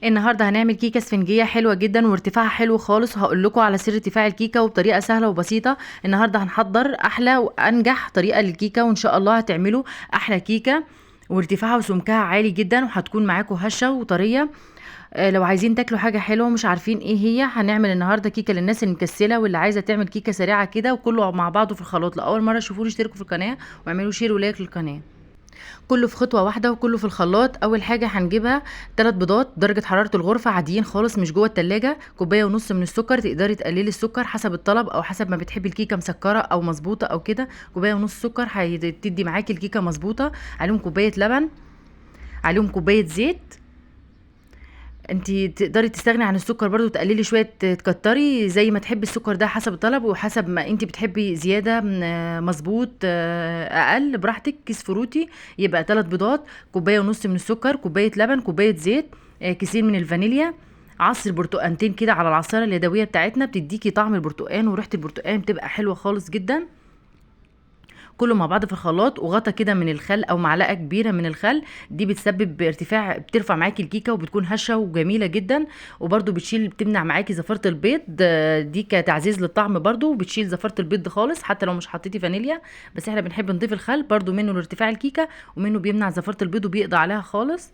النهارده هنعمل كيكه اسفنجيه حلوه جدا وارتفاعها حلو خالص، وهقول لكم على سر ارتفاع الكيكه وبطريقه سهله وبسيطه. النهارده هنحضر احلى وانجح طريقه للكيكه، وان شاء الله هتعملوا احلى كيكه وارتفاعها وسمكها عالي جدا، وهتكون معاكم هشه وطريه. لو عايزين تاكلوا حاجه حلوه ومش عارفين ايه هي، هنعمل النهارده كيكه للناس المكسله واللي عايزه تعمل كيكه سريعه كده، وكله مع بعضه في الخلاط. لاول مره تشوفوني اشتركوا في القناه واعملوا شير ولايك للقناه. كله في خطوه واحده وكله في الخلاط. اول حاجه هنجيبها 3 بيضات درجه حراره الغرفه عاديين خالص مش جوه التلاجة، كوبايه ونص من السكر، تقدري تقللي السكر حسب الطلب او حسب ما بتحبي الكيكه مسكره او مظبوطه او كده. كوبايه ونص سكر هتدي معاكي الكيكه مظبوطه. عليهم كوبايه لبن، عليهم كوبايه زيت. انتي تقدري تستغني عن السكر برضو، تقللي شويه تكتري زي ما تحبي السكر ده حسب الطلب وحسب ما انتي بتحبي زياده مظبوط اقل براحتك. كيس فروتي يبقى 3 بيضات، كوبايه ونص من السكر، كوبايه لبن، كوبايه زيت، كيسين من الفانيليا، عصر برتقانتين كده على العصاره اليدويه بتاعتنا، بتديكي طعم البرتقان وريحه البرتقان بتبقى حلوه خالص جدا. كله مع بعض في الخلاط، وغطا كده من الخل او معلقه كبيره من الخل، دي بتسبب ارتفاع، بترفع معاكي الكيكه وبتكون هشه وجميله جدا. وبرده بتمنع معاكي زفاره البيض، دي كتعزيز للطعم برده، وبتشيل زفاره البيض خالص حتى لو مش حطيتي فانيليا. بس احنا بنحب نضيف الخل برده، منه لارتفاع الكيكه ومنه بيمنع زفاره البيض وبيقضي عليها خالص.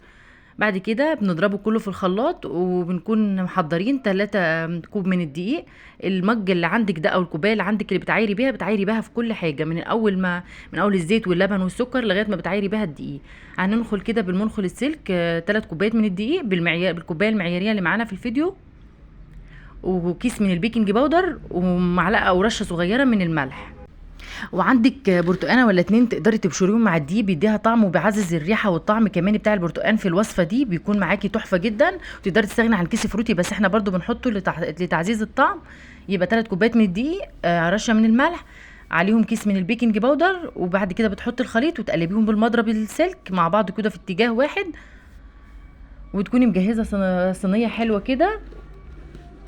بعد كده بنضربه كله في الخلاط، وبنكون محضرين 3 كوب من الدقيق. المج اللي عندك ده او الكوبايه اللي عندك اللي بتعايري بيها، بتعايري بيها في كل حاجه، من اول الزيت واللبن والسكر لغايه ما بتعايري بيها الدقيق. هننخل كده بالمنخل السلك 3 كوبايات من الدقيق بالكوبايه المعياريه اللي معانا في الفيديو، وكيس من البيكنج باودر، ومعلقه او رشه صغيره من الملح. وعندك برتقانه ولا 2 تقدري تبشريهم مع الدقيق، بيديها طعم وبيعزز الريحه والطعم كمان بتاع البرتقان في الوصفه دي، بيكون معاكي تحفه جدا. وتقدري تستغني عن كيس فروتي، بس احنا برضو بنحطه لتعزيز الطعم. يبقى 3 كوبايات من الدقيق، رشه من الملح، عليهم كيس من البيكنج باودر. وبعد كده بتحطي الخليط وتقلبيهم بالمضرب السلك مع بعض كده في اتجاه واحد، وتكوني مجهزه صينيه حلوه كده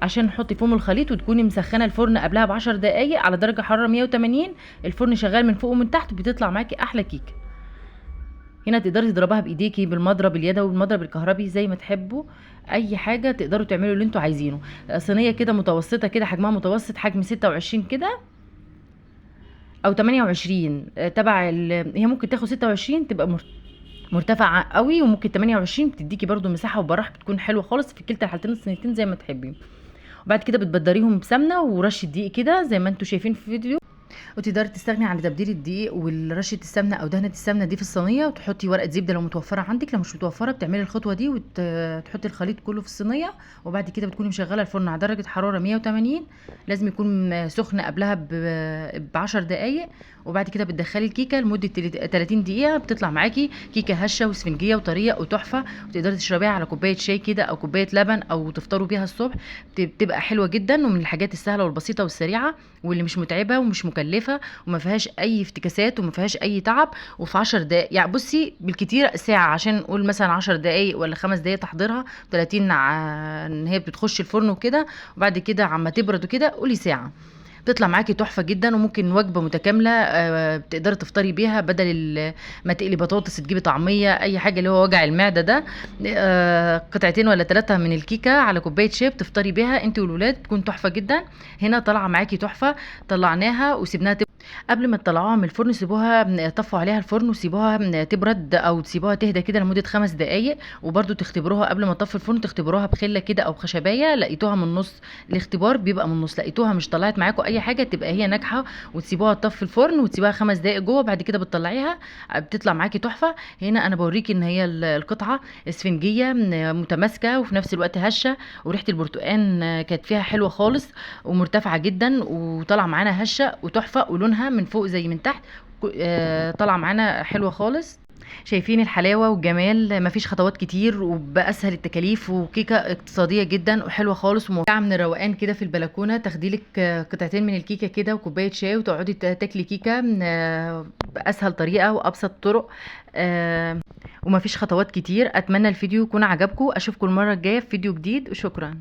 عشان نحط فيهم الخليط، وتكوني مسخنه الفرن قبلها ب10 دقايق على درجه حراره 180. الفرن شغال من فوق ومن تحت، بتطلع معاكي احلى كيكه. هنا تقدري تضربها بايديكي، بالمضرب اليدوي، بالمضرب الكهربي، زي ما تحبوا. اي حاجه تقدروا تعملوا اللي انتوا عايزينه. صينيه كده متوسطه كده، حجمها متوسط، حجم 26 كده او 28، هي ممكن تاخد 26 تبقى مرتفعه قوي، وممكن 28 بتديكي برضو مساحه وبراح، بتكون حلوه خالص في كلتا الحالتين الصينيتين زي ما تحبي. وبعد كده بتبدريهم بسمنه ورشه دقيق كده زي ما انتوا شايفين في الفيديو. وتقدري تستغني عن تبديل الدقيق ورشه السمنه او دهنه السمنه دي في الصينيه، وتحطي ورقه زبده لو متوفره عندك. لو مش متوفره بتعملي الخطوه دي وتحطي الخليط كله في الصينيه. وبعد كده بتكوني مشغله الفرن على درجه حراره 180، لازم يكون سخن قبلها ب10 دقائق. وبعد كده بتدخلي الكيكه لمده 30 دقيقه، بتطلع معاكي كيكه هشه واسفنجيه وطريه وتحفه. وتقدري تشربيها على كوبايه شاي كده او كوبايه لبن، او تفطروا بيها الصبح. بتبقى حلوه جدا، ومن الحاجات السهله والبسيطه والسريعه واللي مش متعبه ومش مكلفه، وما فيهاش اي افتكاسات وما فيهاش اي تعب. وفي 10 دقائق يعني، بصي بالكتير ساعه، عشان نقول مثلا 10 دقائق ولا 5 دقائق تحضيرها، 30 ان هي بتخش الفرن وكده، وبعد كده عما تبرد وكده قولي ساعه. بتطلع معاكي تحفه جدا، وممكن وجبه متكامله بتقدري تفطري بيها، بدل ما تقلي بطاطس تجيبي طعميه اي حاجه اللي هو وجع المعده ده. قطعتين ولا 3 من الكيكه على كوبايه شاي بتفطري بيها انت والولاد، تكون تحفه جدا. هنا طالعه معاكي تحفه. طلعناها وسيبناها قبل ما تطلعوها من الفرن، سيبوها، طفوا عليها الفرن وسيبوها تبرد او تسيبوها تهدى كده لمده 5 دقائق. وبرده تختبروها قبل ما تطفي الفرن، تختبروها بخله كده او بخشبايه، لقيتوها من النص، الاختبار بيبقى من النص، لقيتوها مش طلعت معاكم اي حاجه تبقى هي ناجحه. وتسيبوها تطفي الفرن وتسيبوها 5 دقائق جوه، بعد كده بتطلعيها بتطلع معاكي تحفه. هنا انا بوريكي ان هي القطعه اسفنجيه متماسكه وفي نفس الوقت هشه، وريحه البرتقان كانت فيها حلوه خالص ومرتفعه جدا، وطالعه معانا هشه وتحفه، ولونها من فوق زي من تحت طالعه معانا حلوه خالص. شايفين الحلاوه والجمال، مفيش خطوات كتير وباسهل التكاليف، وكيكه اقتصاديه جدا وحلوه خالص وممتعه من الروقان كده في البلكونه. تاخديلك قطعتين من الكيكه كده وكوبايه شاي وتقعدي تاكلي كيكه باسهل طريقه وابسط طرق، ومفيش خطوات كتير. اتمنى الفيديو يكون عجبكم، اشوفكم المره الجايه في فيديو جديد، وشكرا.